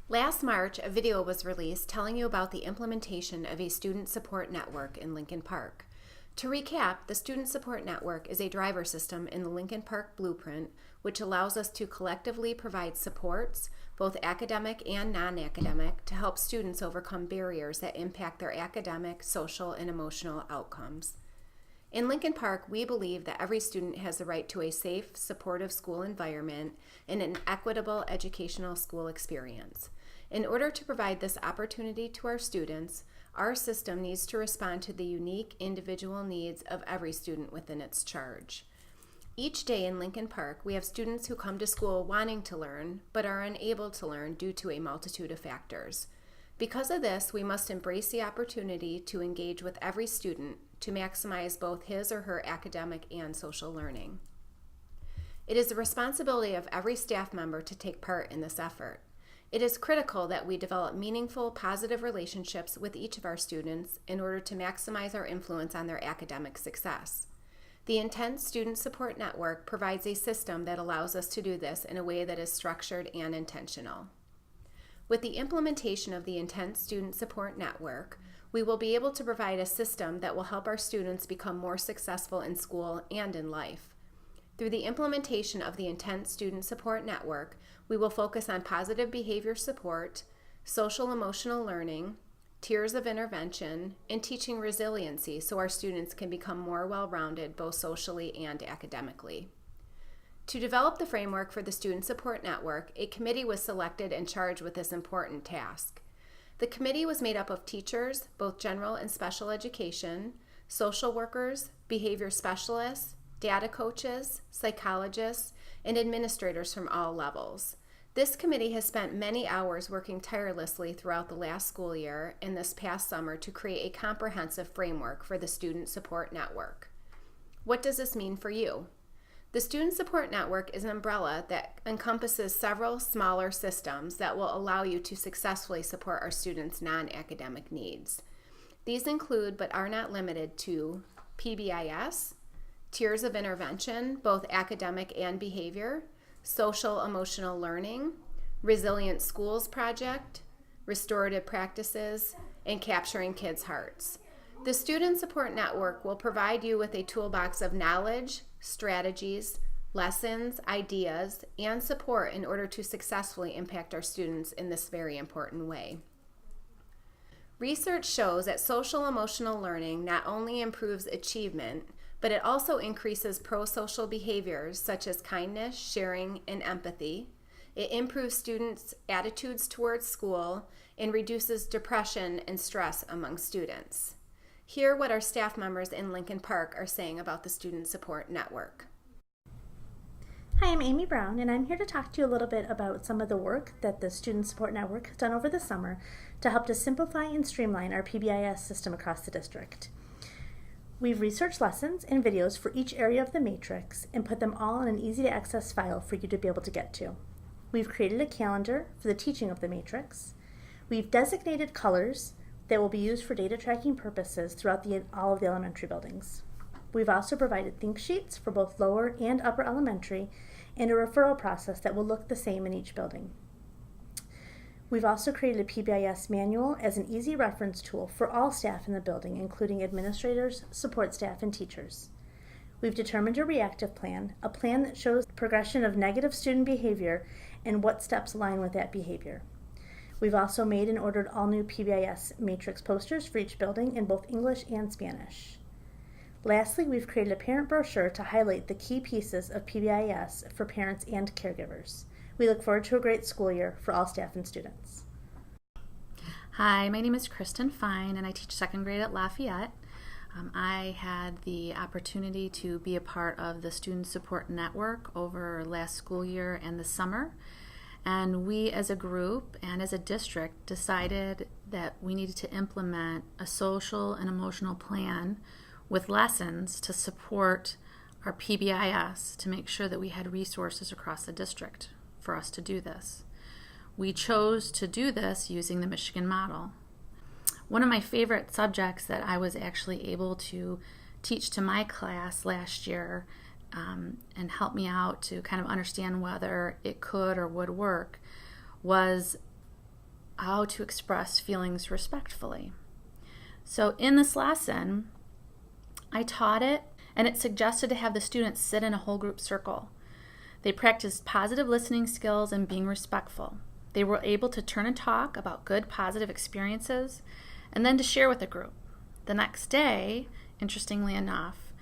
Last March, a video was released telling you about the implementation of a student support network in Lincoln Park. To recap, the Student Support Network is a driver system in the Lincoln Park Blueprint, which allows us to collectively provide supports, both academic and non-academic, to help students overcome barriers that impact their academic, social, and emotional outcomes. In Lincoln Park, we believe that every student has the right to a safe, supportive school environment and an equitable educational school experience. In order to provide this opportunity to our students, our system needs to respond to the unique individual needs of every student within its charge. Each day in Lincoln Park, we have students who come to school wanting to learn, but are unable to learn due to a multitude of factors. Because of this, we must embrace the opportunity to engage with every student to maximize both his or her academic and social learning. It is the responsibility of every staff member to take part in this effort. It is critical that we develop meaningful, positive relationships with each of our students in order to maximize our influence on their academic success. The Intense Student Support Network provides a system that allows us to do this in a way that is structured and intentional. With the implementation of the Intense Student Support Network, we will be able to provide a system that will help our students become more successful in school and in life. Through the implementation of the Intense Student Support Network, we will focus on positive behavior support, social emotional learning, tiers of intervention, and teaching resiliency so our students can become more well-rounded both socially and academically. To develop the framework for the Student Support Network, a committee was selected and charged with this important task. The committee was made up of teachers, both general and special education, social workers, behavior specialists, data coaches, psychologists, and administrators from all levels. This committee has spent many hours working tirelessly throughout the last school year and this past summer to create a comprehensive framework for the Student Support Network. What does this mean for you? The Student Support Network is an umbrella that encompasses several smaller systems that will allow you to successfully support our students' non-academic needs. These include, but are not limited to, PBIS, tiers of intervention, both academic and behavior, social emotional learning, Resilient Schools Project, Restorative Practices, and Capturing Kids' Hearts. The Student Support Network will provide you with a toolbox of knowledge, strategies, lessons, ideas, and support in order to successfully impact our students in this very important way. Research shows that social emotional learning not only improves achievement, but it also increases pro-social behaviors such as kindness, sharing, and empathy. It improves students' attitudes towards school and reduces depression and stress among students. Hear what our staff members in Lincoln Park are saying about the Student Support Network. Hi, I'm Amy Brown, and I'm here to talk to you a little bit about some of the work that the Student Support Network has done over the summer to help to simplify and streamline our PBIS system across the district. We've researched lessons and videos for each area of the matrix and put them all in an easy-to-access file for you to be able to get to. We've created a calendar for the teaching of the matrix. We've designated colors that will be used for data tracking purposes throughout all of the elementary buildings. We've also provided think sheets for both lower and upper elementary and a referral process that will look the same in each building. We've also created a PBIS manual as an easy reference tool for all staff in the building, including administrators, support staff, and teachers. We've determined a reactive plan, a plan that shows the progression of negative student behavior and what steps align with that behavior. We've also made and ordered all new PBIS matrix posters for each building in both English and Spanish. Lastly, we've created a parent brochure to highlight the key pieces of PBIS for parents and caregivers. We look forward to a great school year for all staff and students. Hi, my name is Kristen Fine, and I teach second grade at Lafayette. I had the opportunity to be a part of the Student Support Network over last school year and the summer. And we as a group and as a district decided that we needed to implement a social and emotional plan with lessons to support our PBIS to make sure that we had resources across the district for us to do this. We chose to do this using the Michigan model. One of my favorite subjects that I was actually able to teach to my class last year and help me out to kind of understand whether it could or would work was how to express feelings respectfully. So in this lesson, I taught it, and it suggested to have the students sit in a whole group circle. They practiced positive listening skills and being respectful. They were able to turn and talk about good, positive experiences, and then to share with the group. The next day, interestingly enough,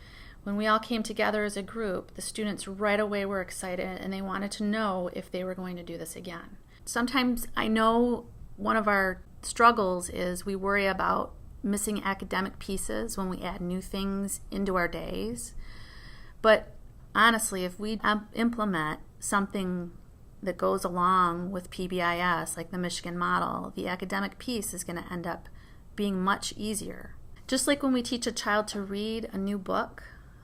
when we all came together as a group, the students right away were excited and they wanted to know if they were going to do this again. Sometimes I know one of our struggles is we worry about missing academic pieces when we add new things into our days. But honestly, if we implement something that goes along with PBIS, like the Michigan model, the academic piece is going to end up being much easier. Just like when we teach a child to read a new book,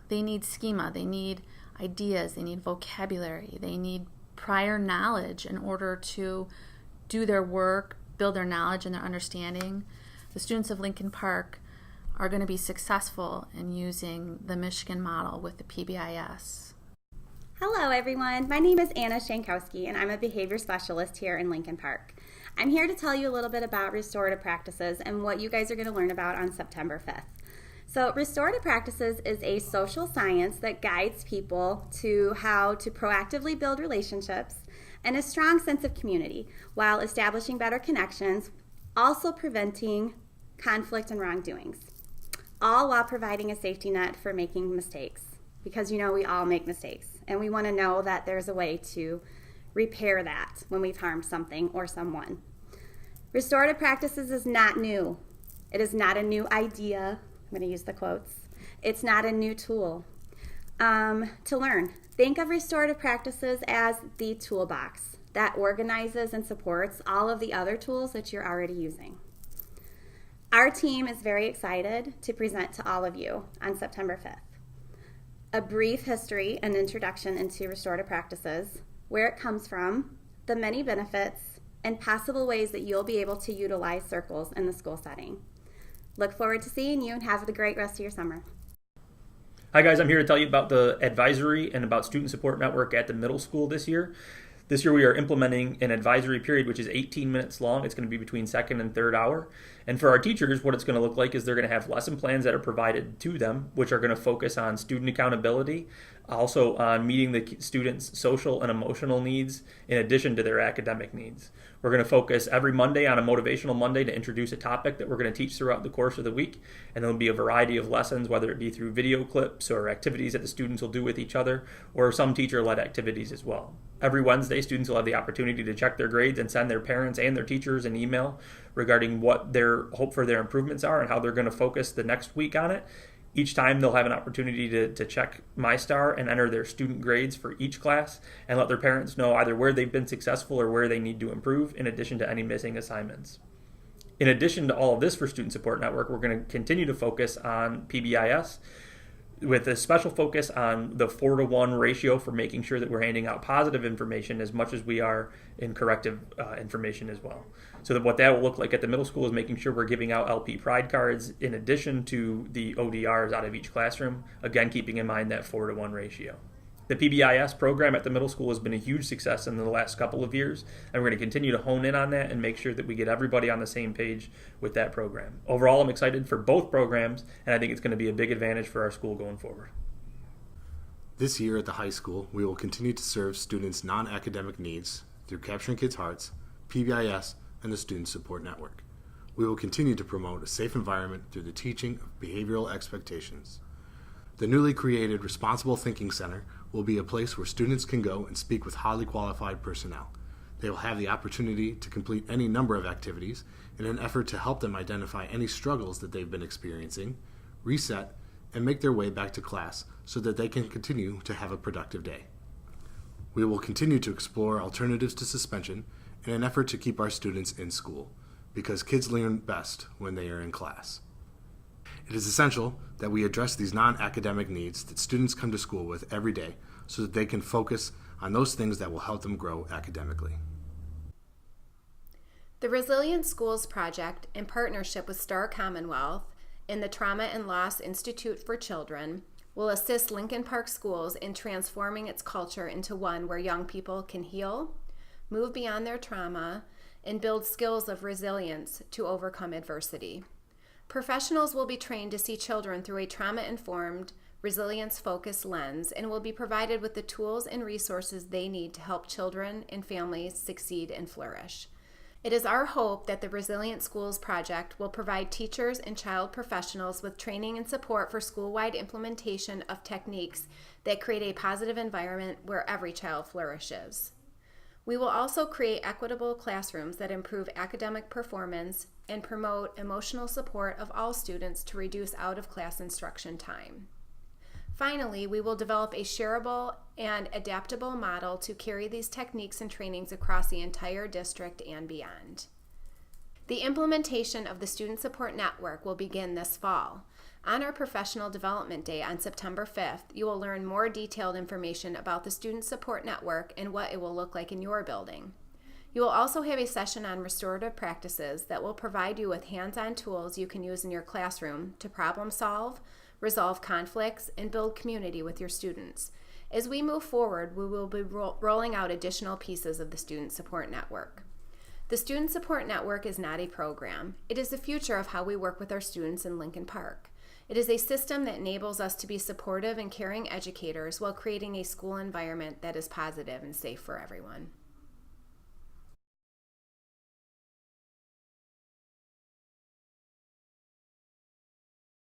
they need schema, they need ideas, they need vocabulary, they need prior knowledge in order to do their work, build their knowledge and their understanding. The students of Lincoln Park are going to be successful in using the Michigan model with the PBIS. Hello everyone, my name is Anna Shankowski and I'm a behavior specialist here in Lincoln Park. I'm here to tell you a little bit about restorative practices and what you guys are going to learn about on September 5th. So restorative practices is a social science that guides people to how to proactively build relationships and a strong sense of community while establishing better connections, also preventing conflict and wrongdoings, all while providing a safety net for making mistakes. Because we all make mistakes and we want to know that there's a way to repair that when we've harmed something or someone. Restorative practices is not new. It is not a new idea. I'm going to use the quotes. It's not a new tool to learn. Think of restorative practices as the toolbox that organizes and supports all of the other tools that you're already using. Our team is very excited to present to all of you on September 5th a brief history and introduction into restorative practices, where it comes from, the many benefits, and possible ways that you'll be able to utilize circles in the school setting. Look forward to seeing you and have a great rest of your summer. Hi guys, I'm here to tell you about the advisory and about student support network at the middle school this year. This year we are implementing an advisory period which is 18 minutes long. It's going to be between second and third hour. And for our teachers, what it's going to look like is they're going to have lesson plans that are provided to them, which are going to focus on student accountability, also on meeting the students' social and emotional needs in addition to their academic needs. We're going to focus every Monday on a motivational Monday to introduce a topic that we're going to teach throughout the course of the week. And there'll be a variety of lessons, whether it be through video clips or activities that the students will do with each other, or some teacher-led activities as well. Every Wednesday, students will have the opportunity to check their grades and send their parents and their teachers an email regarding what their hope for their improvements are and how they're going to focus the next week on it. Each time they'll have an opportunity to check MyStar and enter their student grades for each class and let their parents know either where they've been successful or where they need to improve, in addition to any missing assignments. In addition to all of this for Student Support Network, we're going to continue to focus on PBIS with a special focus on the 4-to-1 ratio for making sure that we're handing out positive information as much as we are in corrective information as well. So that what that will look like at the middle school is making sure we're giving out LP Pride cards in addition to the ODRs out of each classroom, again keeping in mind that 4-to-1 ratio. The PBIS program at the middle school has been a huge success in the last couple of years, and we're going to continue to hone in on that and make sure that we get everybody on the same page with that program. Overall, I'm excited for both programs, and I think it's going to be a big advantage for our school going forward. This year at the high school, we will continue to serve students' non-academic needs through Capturing Kids' Hearts, PBIS, and the Student Support Network. We will continue to promote a safe environment through the teaching of behavioral expectations. The newly created Responsible Thinking Center will be a place where students can go and speak with highly qualified personnel. They will have the opportunity to complete any number of activities in an effort to help them identify any struggles that they've been experiencing, reset, and make their way back to class so that they can continue to have a productive day. We will continue to explore alternatives to suspension in an effort to keep our students in school, because kids learn best when they are in class. It is essential that we address these non-academic needs that students come to school with every day so that they can focus on those things that will help them grow academically. The Resilient Schools Project, in partnership with Star Commonwealth and the Trauma and Loss Institute for Children, will assist Lincoln Park Schools in transforming its culture into one where young people can heal, move beyond their trauma, and build skills of resilience to overcome adversity. Professionals will be trained to see children through a trauma-informed, resilience-focused lens and will be provided with the tools and resources they need to help children and families succeed and flourish. It is our hope that the Resilient Schools Project will provide teachers and child professionals with training and support for school-wide implementation of techniques that create a positive environment where every child flourishes. We will also create equitable classrooms that improve academic performance and promote emotional support of all students to reduce out-of-class instruction time. Finally, we will develop a shareable and adaptable model to carry these techniques and trainings across the entire district and beyond. The implementation of the Student Support Network will begin this fall. On our Professional Development Day on September 5th, you will learn more detailed information about the Student Support Network and what it will look like in your building. You will also have a session on restorative practices that will provide you with hands-on tools you can use in your classroom to problem solve, resolve conflicts, and build community with your students. As we move forward, we will be rolling out additional pieces of the Student Support Network. The Student Support Network is not a program. It is the future of how we work with our students in Lincoln Park. It is a system that enables us to be supportive and caring educators while creating a school environment that is positive and safe for everyone.